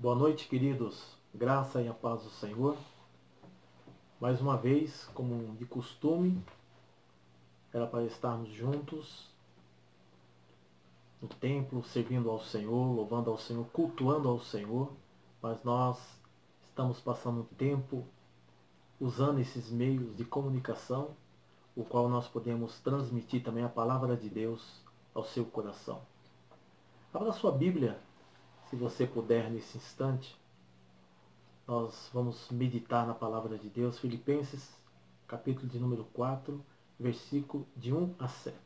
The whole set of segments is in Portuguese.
Boa noite, queridos. Graça e a paz do Senhor. Mais uma vez, como de costume, era para estarmos juntos no templo, servindo ao Senhor, louvando ao Senhor, cultuando ao Senhor, mas nós estamos passando um tempo usando esses meios de comunicação, o qual nós podemos transmitir também a palavra de Deus ao seu coração. Abra sua Bíblia, se você puder, nesse instante. Nós vamos meditar na palavra de Deus, Filipenses, capítulo de número 4, versículo de 1 a 7.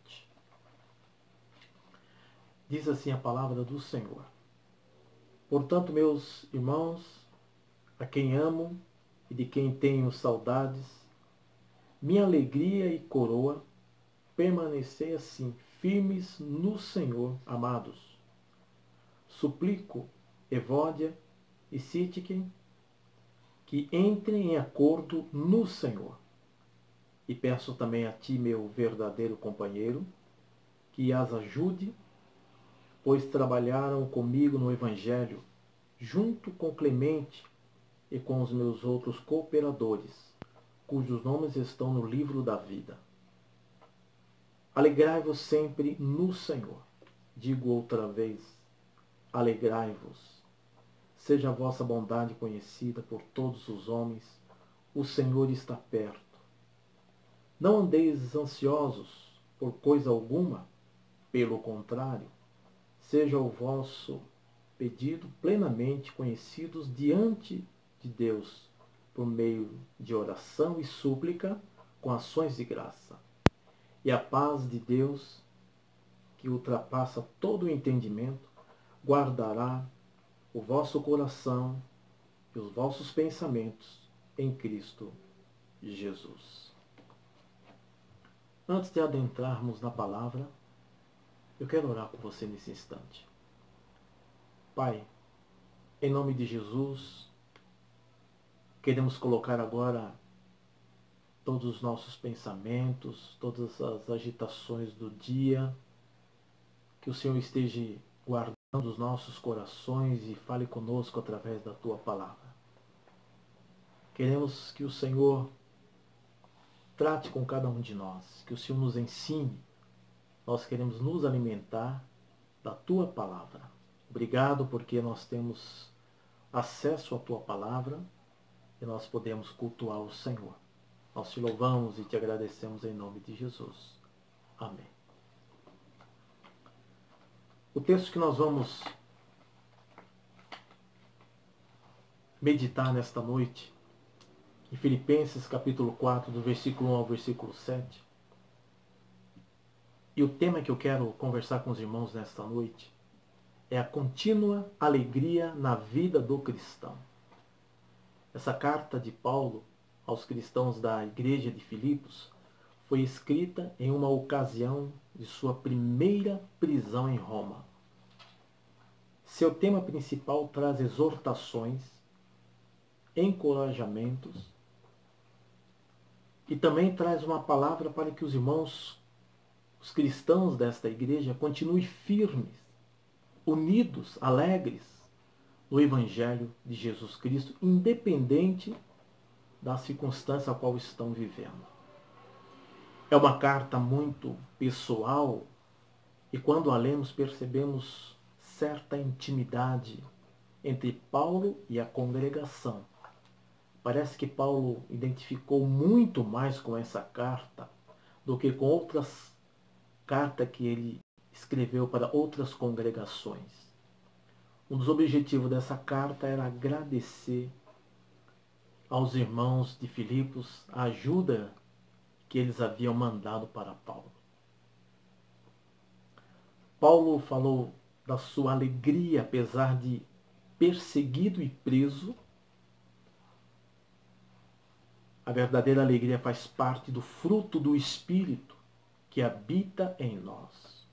Diz assim a palavra do Senhor: Portanto, meus irmãos, a quem amo e de quem tenho saudades, minha alegria e coroa, permanecei assim, firmes no Senhor, amados. Suplico Evódia e Sítique que entrem em acordo no Senhor. E peço também a ti, meu verdadeiro companheiro, que as ajude, pois trabalharam comigo no Evangelho, junto com Clemente e com os meus outros cooperadores, cujos nomes estão no livro da vida. Alegrai-vos sempre no Senhor. Digo outra vez, alegrai-vos. Seja a vossa bondade conhecida por todos os homens. O Senhor está perto. Não andeis ansiosos por coisa alguma. Pelo contrário, seja o vosso pedido plenamente conhecidos diante de Deus, por meio de oração e súplica, com ações de graça. E a paz de Deus, que ultrapassa todo o entendimento, guardará o vosso coração e os vossos pensamentos em Cristo Jesus. Antes de adentrarmos na palavra, eu quero orar por você nesse instante. Pai, em nome de Jesus, queremos colocar agora todos os nossos pensamentos, todas as agitações do dia, que o Senhor esteja guardando os nossos corações e fale conosco através da Tua palavra. Queremos que o Senhor trate com cada um de nós, que o Senhor nos ensine. Nós queremos nos alimentar da Tua palavra. Obrigado porque nós temos acesso à Tua palavra e nós podemos cultuar o Senhor. Nós te louvamos e te agradecemos em nome de Jesus. Amém. O texto que nós vamos meditar nesta noite, em Filipenses capítulo 4, do versículo 1 ao versículo 7. E o tema que eu quero conversar com os irmãos nesta noite é a contínua alegria na vida do cristão. Essa carta de Paulo aos cristãos da igreja de Filipos foi escrita em uma ocasião de sua primeira prisão em Roma. Seu tema principal traz exortações, encorajamentos e também traz uma palavra para que os irmãos, os cristãos desta igreja, continuem firmes, unidos, alegres no Evangelho de Jesus Cristo, independente da circunstância a qual estão vivendo. É uma carta muito pessoal e quando a lemos percebemos certa intimidade entre Paulo e a congregação. Parece que Paulo identificou muito mais com essa carta do que com outras cartas que ele escreveu para outras congregações. Um dos objetivos dessa carta era agradecer aos irmãos de Filipos a ajuda que eles haviam mandado para Paulo. Paulo falou da sua alegria, apesar de perseguido e preso. A verdadeira alegria faz parte do fruto do Espírito que habita em nós.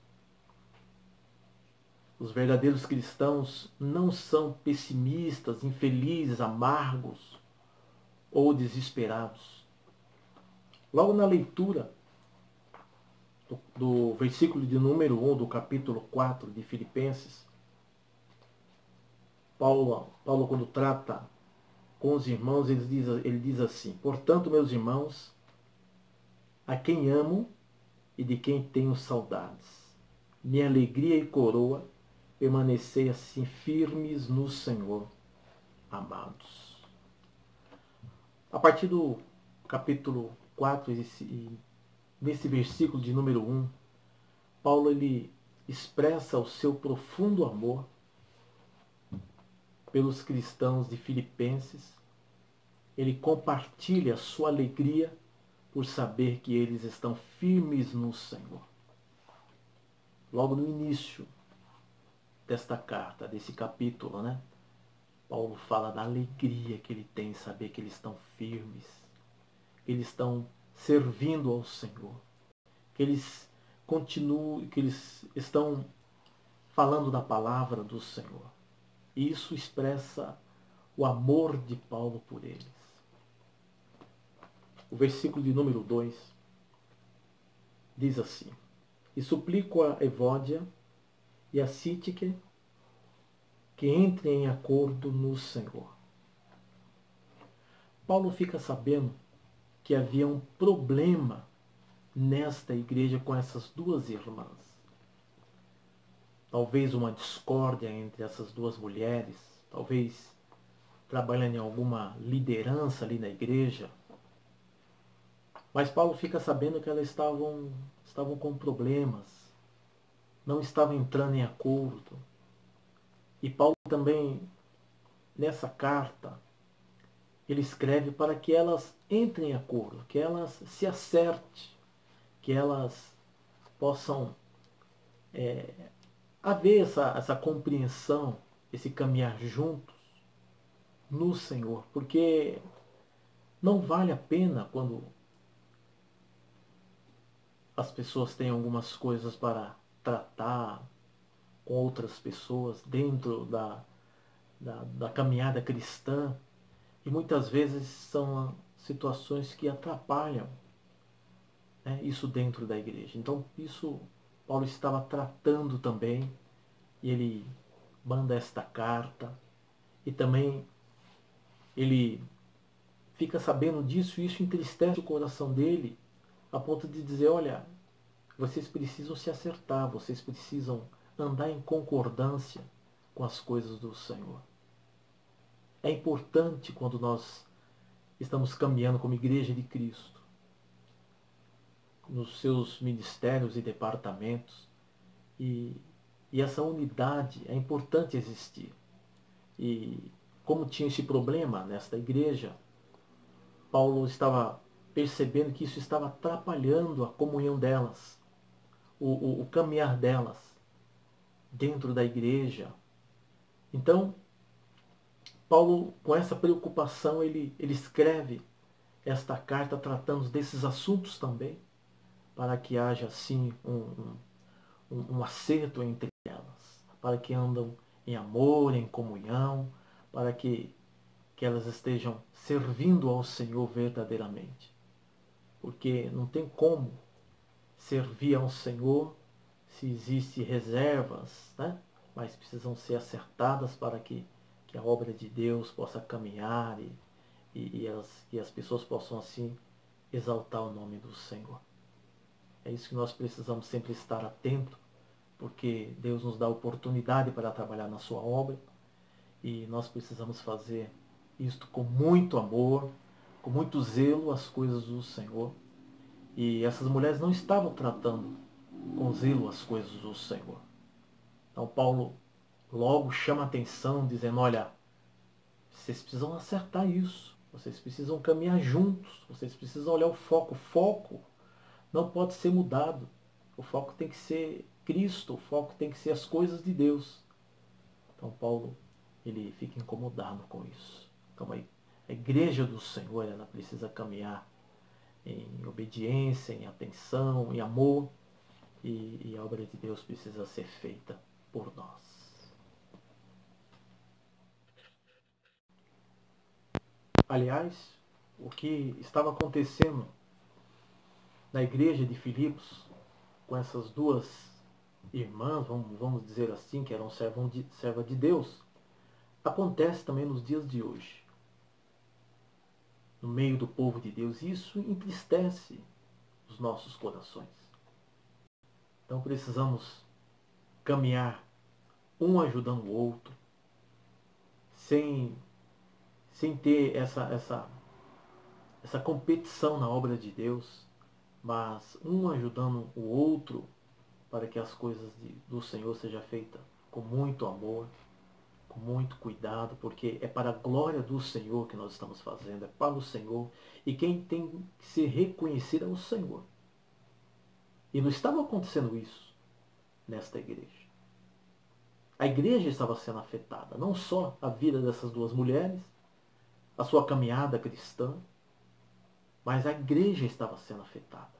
Os verdadeiros cristãos não são pessimistas, infelizes, amargos ou desesperados. Logo na leitura do versículo de número 1 do capítulo 4 de Filipenses, Paulo quando trata com os irmãos, ele diz assim: portanto, meus irmãos, a quem amo e de quem tenho saudades, minha alegria e coroa, permanecei assim firmes no Senhor, amados. A partir do capítulo 4, nesse versículo de número 1, Paulo ele expressa o seu profundo amor pelos cristãos de Filipenses. Ele compartilha a sua alegria por saber que eles estão firmes no Senhor. Logo no início desta carta, desse capítulo, né? Paulo fala da alegria que ele tem em saber que eles estão firmes, que eles estão servindo ao Senhor, que eles continuam, que eles estão falando da palavra do Senhor. E isso expressa o amor de Paulo por eles. O versículo de número 2 diz assim: e suplico a Evódia e a Sítique que entrem em acordo no Senhor. Paulo fica sabendo que havia um problema nesta igreja com essas duas irmãs. Talvez uma discórdia entre essas duas mulheres, talvez trabalhando em alguma liderança ali na igreja. Mas Paulo fica sabendo que elas estavam com problemas, não estavam entrando em acordo. E Paulo também, nessa carta, ele escreve para que elas entrem em acordo, que elas se acertem, que elas possam haver essa compreensão, esse caminhar juntos no Senhor. Porque não vale a pena quando as pessoas têm algumas coisas para tratar com outras pessoas dentro da caminhada cristã, e muitas vezes são situações que atrapalham, né, isso dentro da igreja. Então isso Paulo estava tratando também, e ele manda esta carta, e também ele fica sabendo disso, e isso entristece o coração dele, a ponto de dizer: olha, vocês precisam se acertar, vocês precisam andar em concordância com as coisas do Senhor. É importante quando nós estamos caminhando como igreja de Cristo, nos seus ministérios e departamentos, e essa unidade é importante existir. E como tinha esse problema nesta igreja, Paulo estava percebendo que isso estava atrapalhando a comunhão delas, o caminhar delas dentro da igreja. Então, Paulo, com essa preocupação, ele escreve esta carta tratando desses assuntos também, para que haja assim um acerto entre elas, para que andam em amor, em comunhão, para que elas estejam servindo ao Senhor verdadeiramente. Porque não tem como servir ao Senhor se existem reservas, né? Mas precisam ser acertadas para que a obra de Deus possa caminhar, e as pessoas possam assim exaltar o nome do Senhor. É isso que nós precisamos sempre estar atento, porque Deus nos dá oportunidade para trabalhar na sua obra, e nós precisamos fazer isto com muito amor, com muito zelo, as coisas do Senhor. E essas mulheres não estavam tratando com zelo as coisas do Senhor. Então Paulo logo chama a atenção, dizendo: olha, vocês precisam acertar isso, vocês precisam caminhar juntos, vocês precisam olhar o foco. O foco não pode ser mudado. O foco tem que ser Cristo, o foco tem que ser as coisas de Deus. Então Paulo, ele fica incomodado com isso. Então a igreja do Senhor, ela precisa caminhar em obediência, em atenção, em amor, e a obra de Deus precisa ser feita por nós. Aliás, o que estava acontecendo na igreja de Filipos, com essas duas irmãs, vamos dizer assim, que eram servas de Deus, acontece também nos dias de hoje, no meio do povo de Deus, e isso entristece os nossos corações. Então precisamos caminhar um ajudando o outro, sem ter essa competição na obra de Deus, mas um ajudando o outro para que as coisas do Senhor sejam feitas com muito amor, com muito cuidado, porque é para a glória do Senhor que nós estamos fazendo, é para o Senhor, e quem tem que ser reconhecido é o Senhor. E não estava acontecendo isso nesta igreja. A igreja estava sendo afetada, não só a vida dessas duas mulheres, a sua caminhada cristã, mas a igreja estava sendo afetada.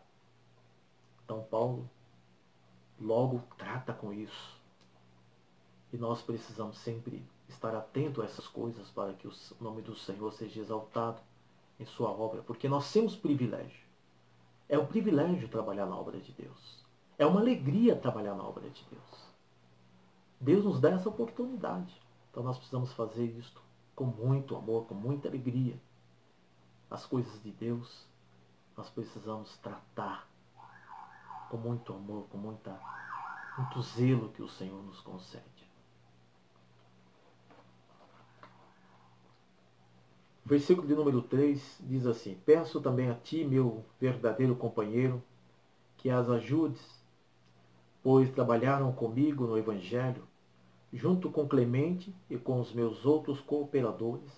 Então Paulo logo trata com isso. E nós precisamos sempre estar atento a essas coisas para que o nome do Senhor seja exaltado em sua obra, porque nós temos privilégio. É um privilégio trabalhar na obra de Deus. É uma alegria trabalhar na obra de Deus. Deus nos dá essa oportunidade. Então nós precisamos fazer isto com muito amor, com muita alegria. As coisas de Deus nós precisamos tratar com muito amor, com muito zelo que o Senhor nos concede. O versículo de número 3 diz assim: Peço também a ti, meu verdadeiro companheiro, que as ajudes, pois trabalharam comigo no Evangelho, junto com Clemente e com os meus outros cooperadores,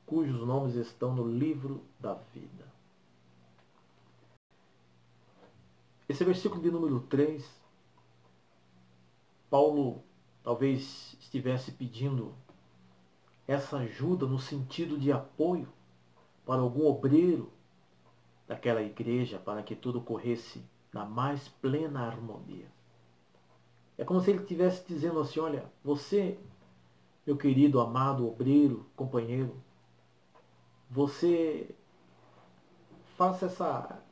cujos nomes estão no livro da vida. Esse versículo de número 3, Paulo talvez estivesse pedindo essa ajuda no sentido de apoio para algum obreiro daquela igreja, para que tudo corresse na mais plena harmonia. É como se ele estivesse dizendo assim: olha, você, meu querido, amado obreiro, companheiro, você faça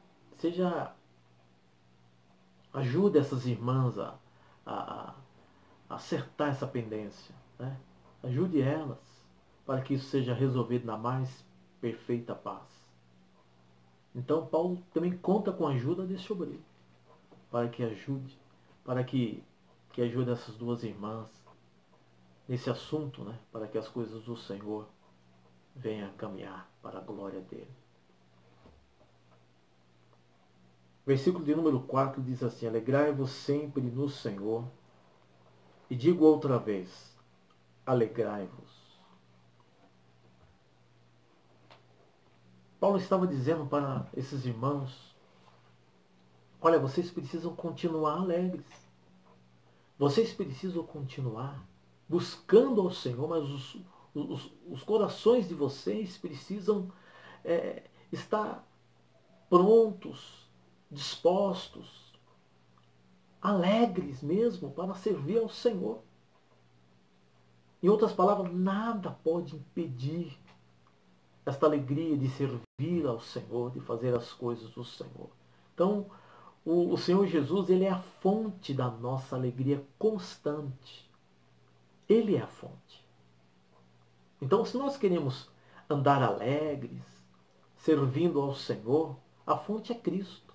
ajude essas irmãs a acertar essa pendência, né? Ajude elas para que isso seja resolvido na mais perfeita paz. Então Paulo também conta com a ajuda desse obreiro, para que ajude, para que ajude essas duas irmãs nesse assunto, né? Para que as coisas do Senhor venham a caminhar para a glória dele. Versículo de número 4 diz assim: Alegrai-vos sempre no Senhor. E digo outra vez, alegrai-vos. Paulo estava dizendo para esses irmãos: olha, vocês precisam continuar alegres. Vocês precisam continuar buscando ao Senhor, mas os corações de vocês precisam estar prontos, dispostos, alegres mesmo para servir ao Senhor. Em outras palavras, nada pode impedir esta alegria de servir ao Senhor, de fazer as coisas do Senhor. Então, o Senhor Jesus, ele é a fonte da nossa alegria constante. Ele é a fonte. Então, se nós queremos andar alegres, servindo ao Senhor, a fonte é Cristo.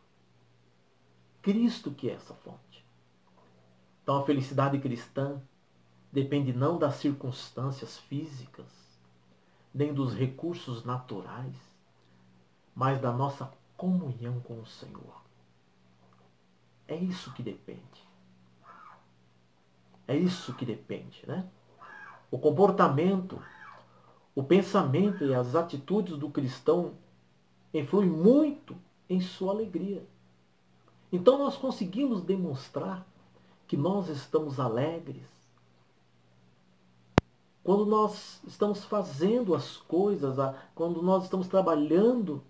Cristo que é essa fonte. Então, a felicidade cristã depende não das circunstâncias físicas, nem dos recursos naturais, mas da nossa comunhão com o Senhor. É isso que depende. É isso que depende, né? O comportamento, o pensamento e as atitudes do cristão influem muito em sua alegria. Então nós conseguimos demonstrar que nós estamos alegres quando nós estamos fazendo as coisas, quando nós estamos trabalhando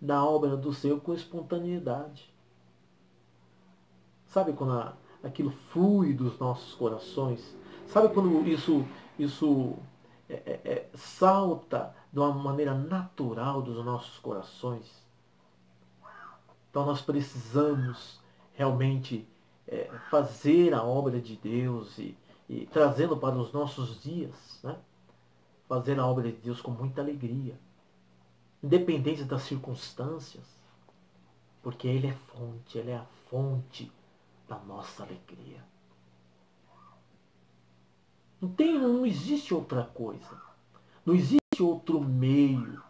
na obra do Senhor com espontaneidade. Sabe quando aquilo flui dos nossos corações? Sabe quando isso salta de uma maneira natural dos nossos corações? Então nós precisamos realmente fazer a obra de Deus e trazendo para os nossos dias, né? fazer a obra de Deus com muita alegria, independente das circunstâncias, porque Ele é fonte, Ele é a fonte da nossa alegria. Não existe outra coisa, não existe outro meio,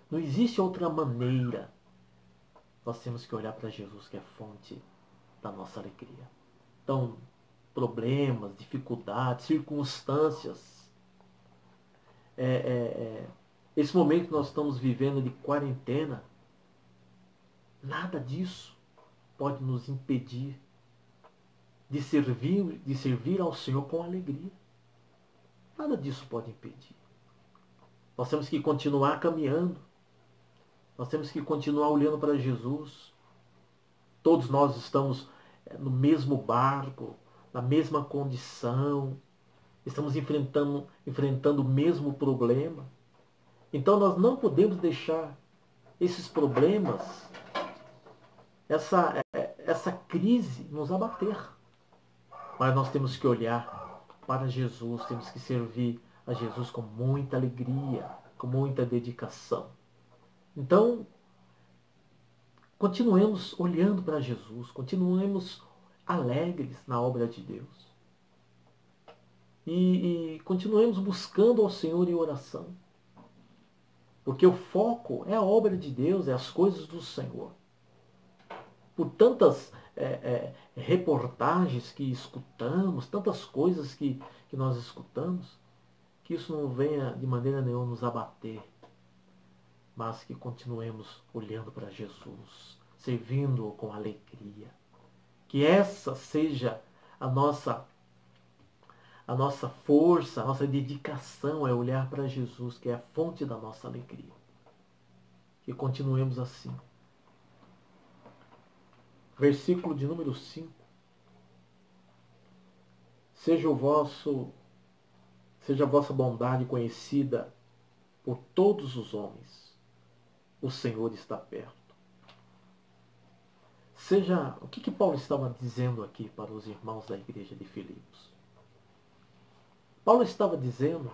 não existe outra maneira. Nós temos que olhar para Jesus, que é a fonte da nossa alegria. Então, problemas, dificuldades, circunstâncias, esse momento que nós estamos vivendo de quarentena, nada disso pode nos impedir de servir ao Senhor com alegria. Nada disso pode impedir. Nós temos que continuar caminhando. Nós temos que continuar olhando para Jesus. Todos nós estamos no mesmo barco, na mesma condição. Estamos enfrentando o mesmo problema. Então nós não podemos deixar esses problemas, essa crise nos abater. Mas nós temos que olhar para Jesus, temos que servir a Jesus com muita alegria, com muita dedicação. Então, continuemos olhando para Jesus, continuemos alegres na obra de Deus. E continuemos buscando ao Senhor em oração. Porque o foco é a obra de Deus, é as coisas do Senhor. Por tantas reportagens que escutamos, tantas coisas que nós escutamos, que isso não venha de maneira nenhuma nos abater, mas que continuemos olhando para Jesus, servindo-o com alegria. Que essa seja a nossa força, a nossa dedicação é olhar para Jesus, que é a fonte da nossa alegria. Que continuemos assim. Versículo de número 5. Seja a vossa bondade conhecida por todos os homens. O Senhor está perto. O que Paulo estava dizendo aqui para os irmãos da igreja de Filipos? Paulo estava dizendo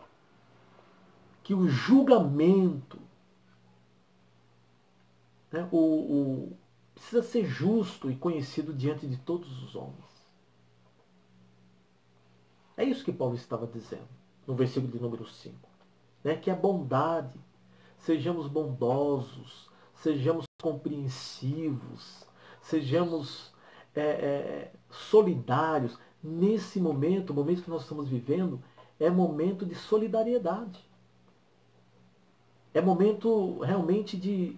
que o julgamento, né, precisa ser justo e conhecido diante de todos os homens. É isso que Paulo estava dizendo no versículo de número 5. Né, que a bondade, sejamos bondosos, sejamos compreensivos, sejamos solidários. Nesse momento, o momento que nós estamos vivendo, é momento de solidariedade. É momento realmente de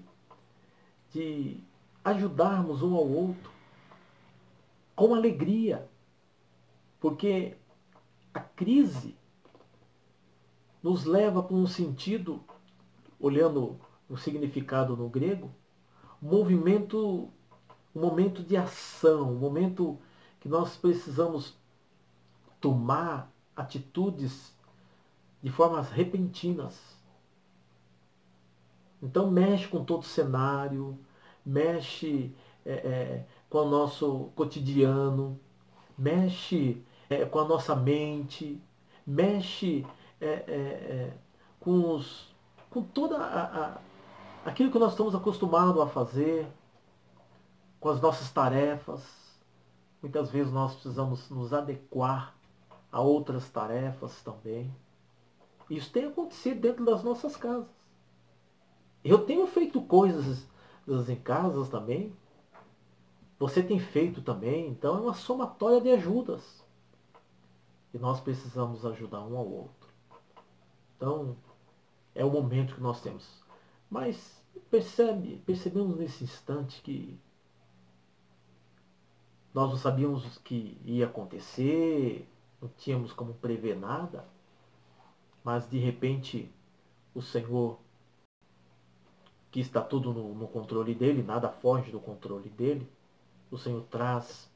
ajudarmos um ao outro com alegria. Porque a crise nos leva para um sentido, olhando o significado no grego, um momento de ação, um momento que nós precisamos tomar atitudes de formas repentinas. Então mexe com todo o cenário, mexe com o nosso cotidiano, mexe com a nossa mente, mexe com toda aquilo que nós estamos acostumados a fazer, com as nossas tarefas. Muitas vezes nós precisamos nos adequar a outras tarefas também. Isso tem acontecido dentro das nossas casas. Eu tenho feito coisas em casas também. Você tem feito também. Então é uma somatória de ajudas. E nós precisamos ajudar um ao outro. Então, é o momento que nós temos. Mas percebemos nesse instante que nós não sabíamos o que ia acontecer, não tínhamos como prever nada, mas de repente o Senhor, que está tudo no controle dele, nada foge do controle dele, o Senhor traz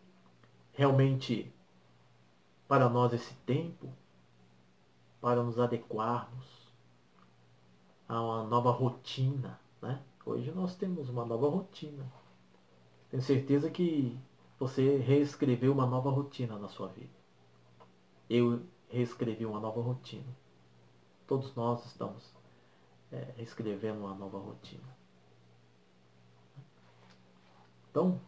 realmente para nós esse tempo, para nos adequarmos a uma nova rotina, né? Hoje nós temos uma nova rotina. Tenho certeza que você reescreveu uma nova rotina na sua vida. Eu reescrevi uma nova rotina. Todos nós estamos escrevendo uma nova rotina. Então,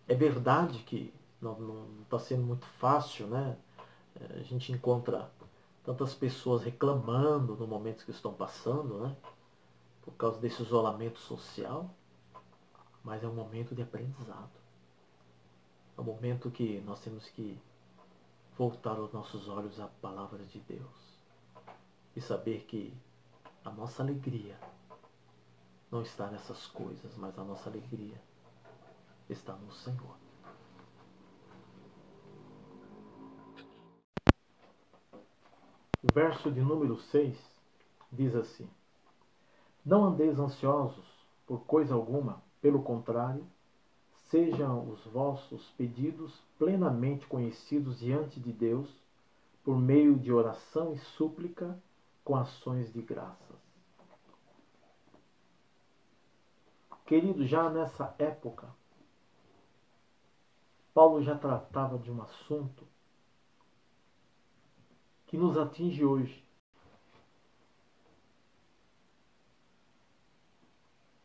é verdade que não está sendo muito fácil, né? A gente encontra tantas pessoas reclamando no momento que estão passando, né? Por causa desse isolamento social, mas é um momento de aprendizado. É um momento que nós temos que voltar os nossos olhos à palavra de Deus e saber que a nossa alegria não está nessas coisas, mas a nossa alegria está no Senhor. O verso de número 6 diz assim: Não andeis ansiosos por coisa alguma, pelo contrário, sejam os vossos pedidos plenamente conhecidos diante de Deus, por meio de oração e súplica, com ações de graças. Querido, já nessa época, Paulo já tratava de um assunto que nos atinge hoje.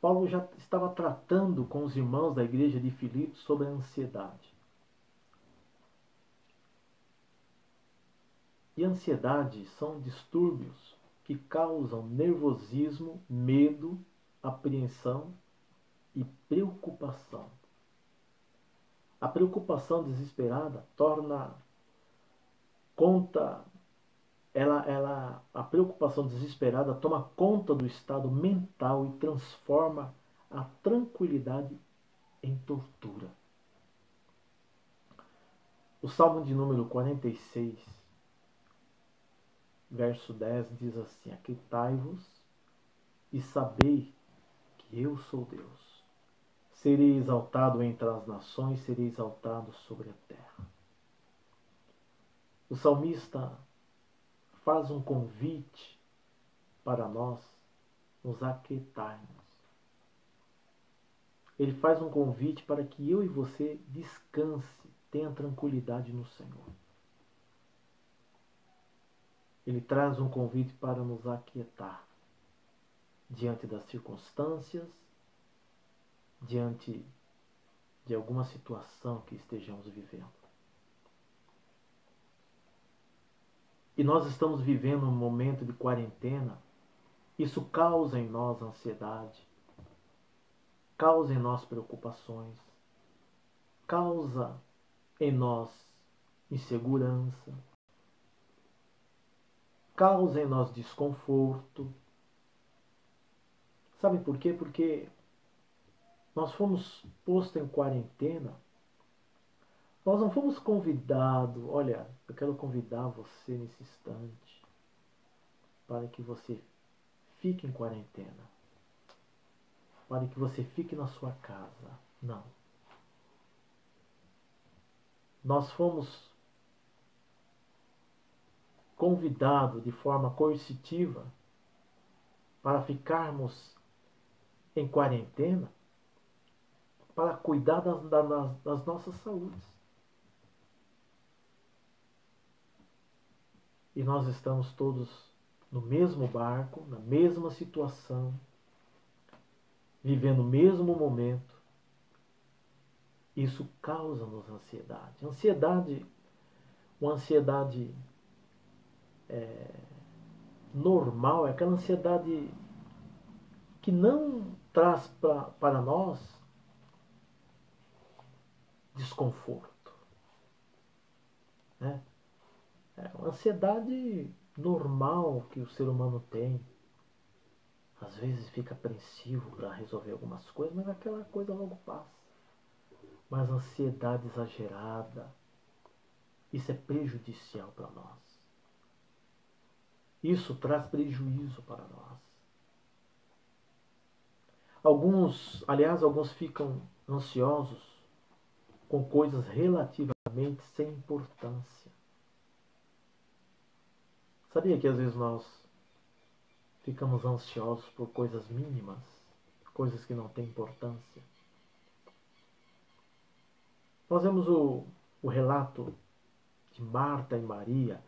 Paulo já estava tratando com os irmãos da igreja de Filipos sobre a ansiedade. E ansiedade são distúrbios que causam nervosismo, medo, apreensão e preocupação. A preocupação desesperada torna conta, a preocupação desesperada toma conta do estado mental e transforma a tranquilidade em tortura. O Salmo de número 46, verso 10 diz assim: Aquietai-vos e sabei que eu sou Deus. Serei exaltado entre as nações, serei exaltado sobre a terra. O salmista faz um convite para nós nos aquietarmos. Ele faz um convite para que eu e você descanse, tenha tranquilidade no Senhor. Ele traz um convite para nos aquietar diante das circunstâncias, diante de alguma situação que estejamos vivendo. E nós estamos vivendo um momento de quarentena. Isso causa em nós ansiedade, causa em nós preocupações, causa em nós insegurança, causa em nós desconforto. Sabe por quê? Porque nós fomos postos em quarentena. Nós não fomos convidados. Olha, eu quero convidar você nesse instante para que você fique em quarentena, para que você fique na sua casa. Não. Nós fomos convidados de forma coercitiva para ficarmos em quarentena, para cuidar das nossas saúdes. E nós estamos todos no mesmo barco, na mesma situação, vivendo o mesmo momento. Isso causa-nos ansiedade. Uma ansiedade normal, é aquela ansiedade que não traz para nós desconforto. Né? É uma ansiedade normal que o ser humano tem. Às vezes fica apreensivo para resolver algumas coisas, mas aquela coisa logo passa. Mas ansiedade exagerada, isso é prejudicial para nós. Isso traz prejuízo para nós. Alguns ficam ansiosos com coisas relativamente sem importância. Sabia que às vezes nós ficamos ansiosos por coisas mínimas, coisas que não têm importância? Nós vemos o relato de Marta e Maria,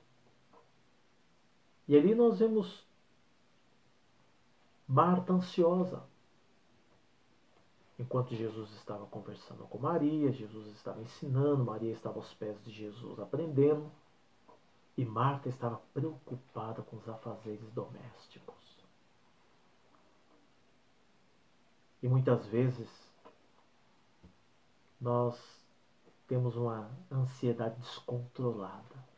E ali nós vemos Marta ansiosa. Enquanto Jesus estava conversando com Maria, Jesus estava ensinando, Maria estava aos pés de Jesus aprendendo, e Marta estava preocupada com os afazeres domésticos. E muitas vezes nós temos uma ansiedade descontrolada,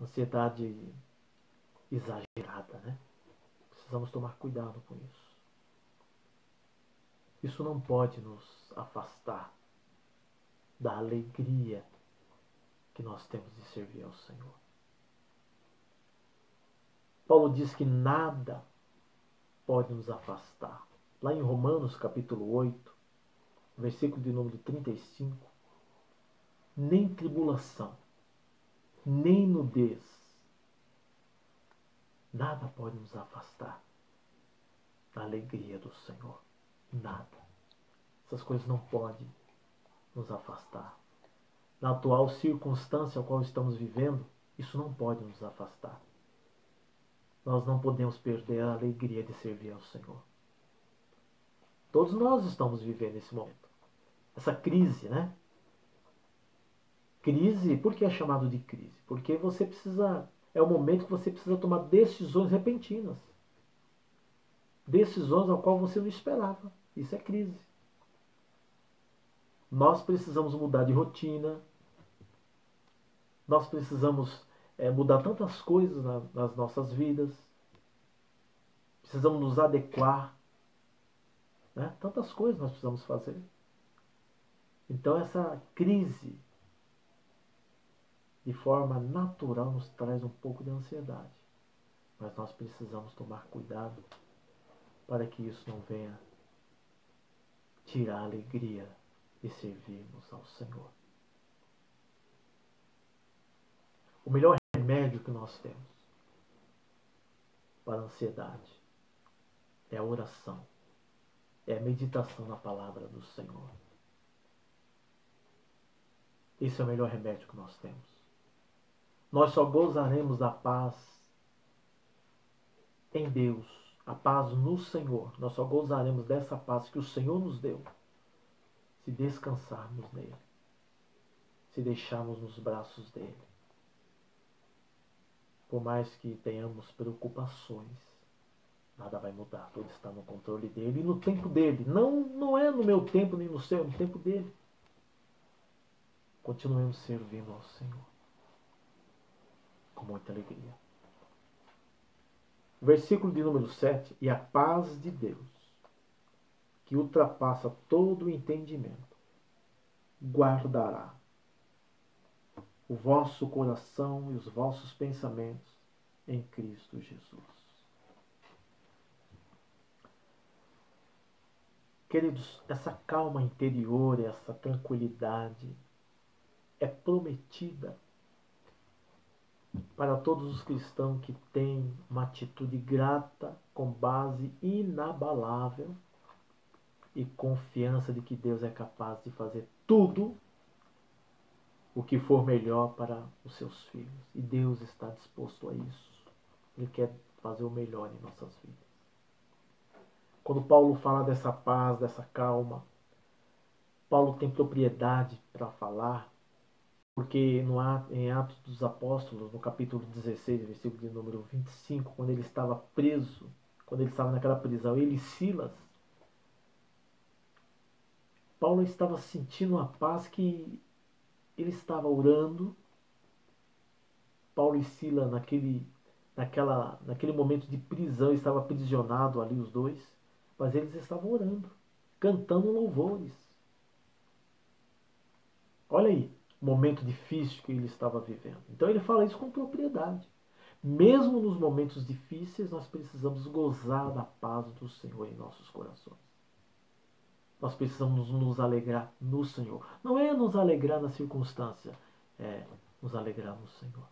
ansiedade exagerada, né? Precisamos tomar cuidado com isso. Isso não pode nos afastar da alegria que nós temos de servir ao Senhor. Paulo diz que nada pode nos afastar. Lá em Romanos capítulo 8, versículo de número 35, nem tribulação, nem nudez, nada pode nos afastar da alegria do Senhor. Nada. Essas coisas não podem nos afastar. Na atual circunstância a qual estamos vivendo, isso não pode nos afastar. Nós não podemos perder a alegria de servir ao Senhor. Todos nós estamos vivendo esse momento. Essa crise, né? Crise, por que é chamado de crise? Porque você precisa, é o momento que você precisa tomar decisões repentinas. Decisões ao qual você não esperava. Isso é crise. Nós precisamos mudar de rotina. Nós precisamos mudar tantas coisas nas nossas vidas. Precisamos nos adequar. Né? Tantas coisas nós precisamos fazer. Então essa crise, de forma natural, nos traz um pouco de ansiedade. Mas nós precisamos tomar cuidado para que isso não venha tirar a alegria de servirmos ao Senhor. O melhor remédio que nós temos para a ansiedade é a oração, é a meditação na palavra do Senhor. Esse é o melhor remédio que nós temos. Nós só gozaremos da paz em Deus, a paz no Senhor. Nós só gozaremos dessa paz que o Senhor nos deu se descansarmos nele, se deixarmos nos braços dele. Por mais que tenhamos preocupações, nada vai mudar. Tudo está no controle dele e no tempo dele. Não é no meu tempo nem no seu, é no tempo dele. Continuemos servindo ao Senhor com muita alegria. Versículo de número 7. E a paz de Deus, que ultrapassa todo o entendimento, guardará o vosso coração e os vossos pensamentos em Cristo Jesus. Queridos, essa calma interior, essa tranquilidade é prometida para todos os cristãos que têm uma atitude grata com base inabalável e confiança de que Deus é capaz de fazer tudo o que for melhor para os seus filhos. E Deus está disposto a isso. Ele quer fazer o melhor em nossas vidas. Quando Paulo fala dessa paz, dessa calma, Paulo tem propriedade para falar, porque em Atos dos Apóstolos, no capítulo 16, versículo de número 25, quando ele estava preso, quando ele estava naquela prisão, ele e Silas, Paulo estava sentindo uma paz que ele estava orando. Paulo e Silas, naquele momento de prisão, estava aprisionado ali os dois, mas eles estavam orando, cantando louvores. Olha aí, o momento difícil que ele estava vivendo. Então ele fala isso com propriedade. Mesmo nos momentos difíceis, nós precisamos gozar da paz do Senhor em nossos corações. Nós precisamos nos alegrar no Senhor. Não é nos alegrar na circunstância, é nos alegrar no Senhor.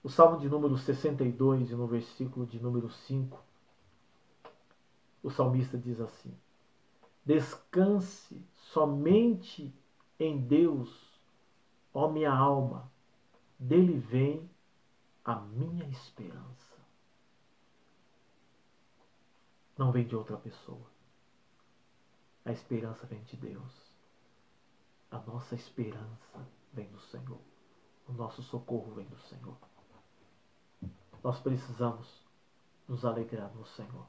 O Salmo de número 62, e no versículo de número 5, o salmista diz assim: descanse somente em Deus Ó minha alma, dele vem a minha esperança. Não vem de outra pessoa. A esperança vem de Deus. A nossa esperança vem do Senhor. O nosso socorro vem do Senhor. Nós precisamos nos alegrar no Senhor.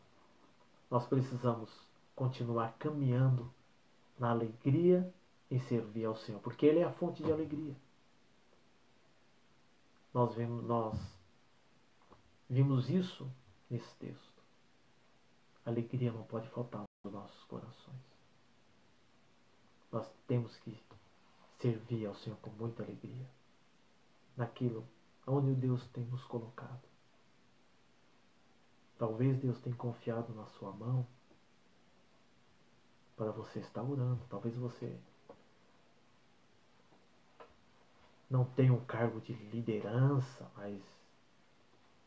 Nós precisamos continuar caminhando na alegria em servir ao Senhor, porque Ele é a fonte de alegria. Nós vimos isso nesse texto. A alegria não pode faltar nos nossos corações. Nós temos que servir ao Senhor com muita alegria, naquilo onde Deus tem nos colocado. Talvez Deus tenha confiado na sua mão para você estar orando. Talvez você não tenha um cargo de liderança, mas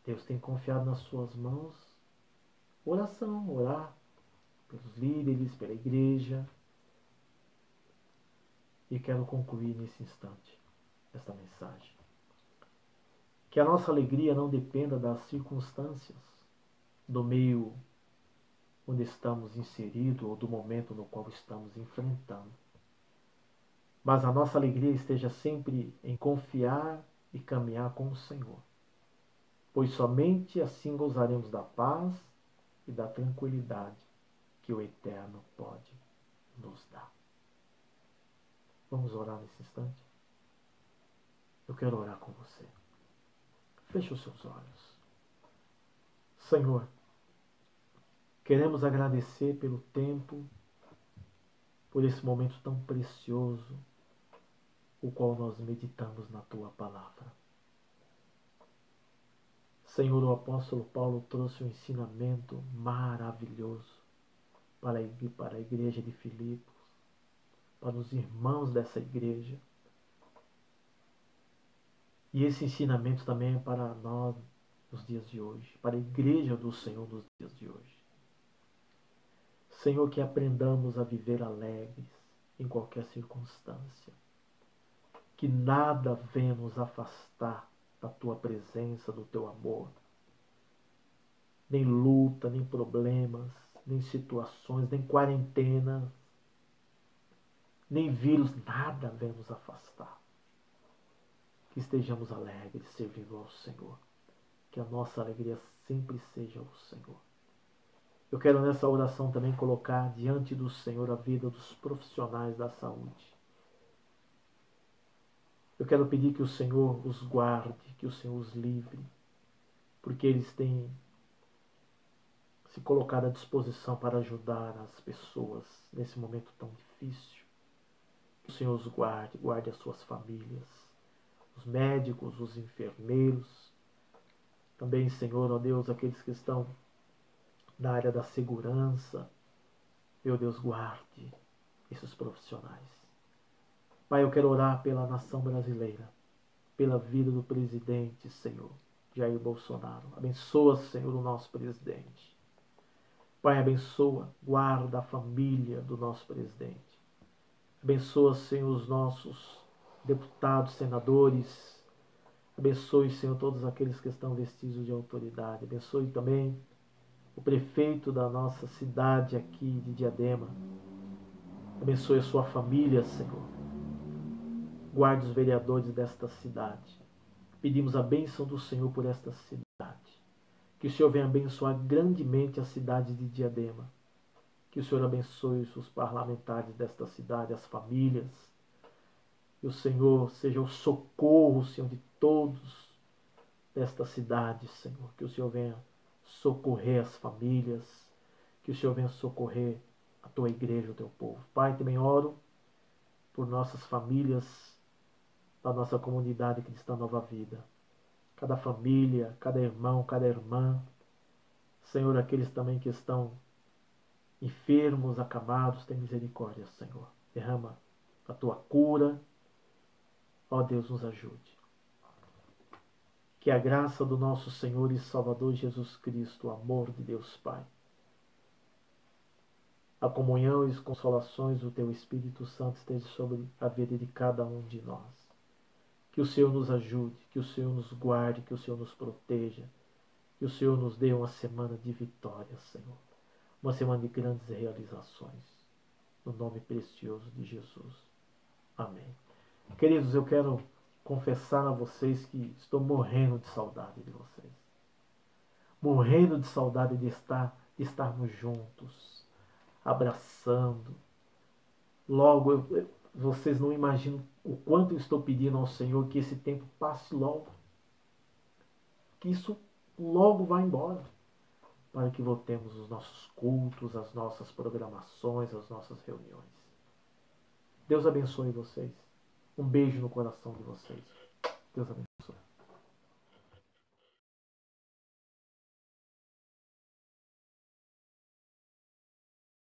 Deus tem confiado nas suas mãos oração, orar pelos líderes, pela igreja. E quero concluir nesse instante esta mensagem. Que a nossa alegria não dependa das circunstâncias, do meio onde estamos inseridos ou do momento no qual estamos enfrentando. Mas a nossa alegria esteja sempre em confiar e caminhar com o Senhor. Pois somente assim gozaremos da paz e da tranquilidade que o Eterno pode nos dar. Vamos orar nesse instante? Eu quero orar com você. Feche os seus olhos. Senhor, queremos agradecer pelo tempo, por esse momento tão precioso, o qual nós meditamos na Tua Palavra. Senhor, o apóstolo Paulo trouxe um ensinamento maravilhoso para a igreja de Filipos, para os irmãos dessa igreja. E esse ensinamento também é para nós nos dias de hoje, para a igreja do Senhor nos dias de hoje. Senhor, que aprendamos a viver alegres em qualquer circunstância. Que nada venha nos afastar da Tua presença, do Teu amor. Nem luta, nem problemas, nem situações, nem quarentena, nem vírus, nada venha nos afastar. Que estejamos alegres servindo ao Senhor. Que a nossa alegria sempre seja o Senhor. Eu quero nessa oração também colocar diante do Senhor a vida dos profissionais da saúde. Eu quero pedir que o Senhor os guarde, que o Senhor os livre, porque eles têm se colocado à disposição para ajudar as pessoas nesse momento tão difícil. Que o Senhor os guarde, guarde as suas famílias, os médicos, os enfermeiros. Também, Senhor, ó Deus, aqueles que estão na área da segurança. Meu Deus, guarde esses profissionais. Pai, eu quero orar pela nação brasileira, pela vida do presidente, Senhor, Jair Bolsonaro. Abençoa, Senhor, o nosso presidente. Pai, abençoa, guarda a família do nosso presidente. Abençoa, Senhor, os nossos deputados, senadores. Abençoe, Senhor, todos aqueles que estão vestidos de autoridade. Abençoe também o prefeito da nossa cidade aqui de Diadema. Abençoe a sua família, Senhor. Guarde os vereadores desta cidade. Pedimos a bênção do Senhor por esta cidade. Que o Senhor venha abençoar grandemente a cidade de Diadema. Que o Senhor abençoe os parlamentares desta cidade, as famílias. Que o Senhor seja o socorro, Senhor, de todos desta cidade, Senhor. Que o Senhor venha socorrer as famílias. Que o Senhor venha socorrer a Tua igreja, o Teu povo. Pai, também oro por nossas famílias, da nossa comunidade cristã Nova Vida. Cada família, cada irmão, cada irmã. Senhor, aqueles também que estão enfermos, acamados, tem misericórdia, Senhor. Derrama a Tua cura. Ó Deus, nos ajude. Que a graça do nosso Senhor e Salvador Jesus Cristo, o amor de Deus Pai, a comunhão e as consolações do Teu Espírito Santo esteja sobre a vida de cada um de nós. Que o Senhor nos ajude, que o Senhor nos guarde, que o Senhor nos proteja, que o Senhor nos dê uma semana de vitórias, Senhor. Uma semana de grandes realizações. No nome precioso de Jesus. Amém. Queridos, eu quero confessar a vocês que estou morrendo de saudade de vocês. Morrendo de saudade de estarmos juntos, abraçando. Logo, vocês não imaginam o quanto eu estou pedindo ao Senhor que esse tempo passe logo. Que isso logo vá embora. Para que voltemos os nossos cultos, as nossas programações, as nossas reuniões. Deus abençoe vocês. Um beijo no coração de vocês. Deus abençoe.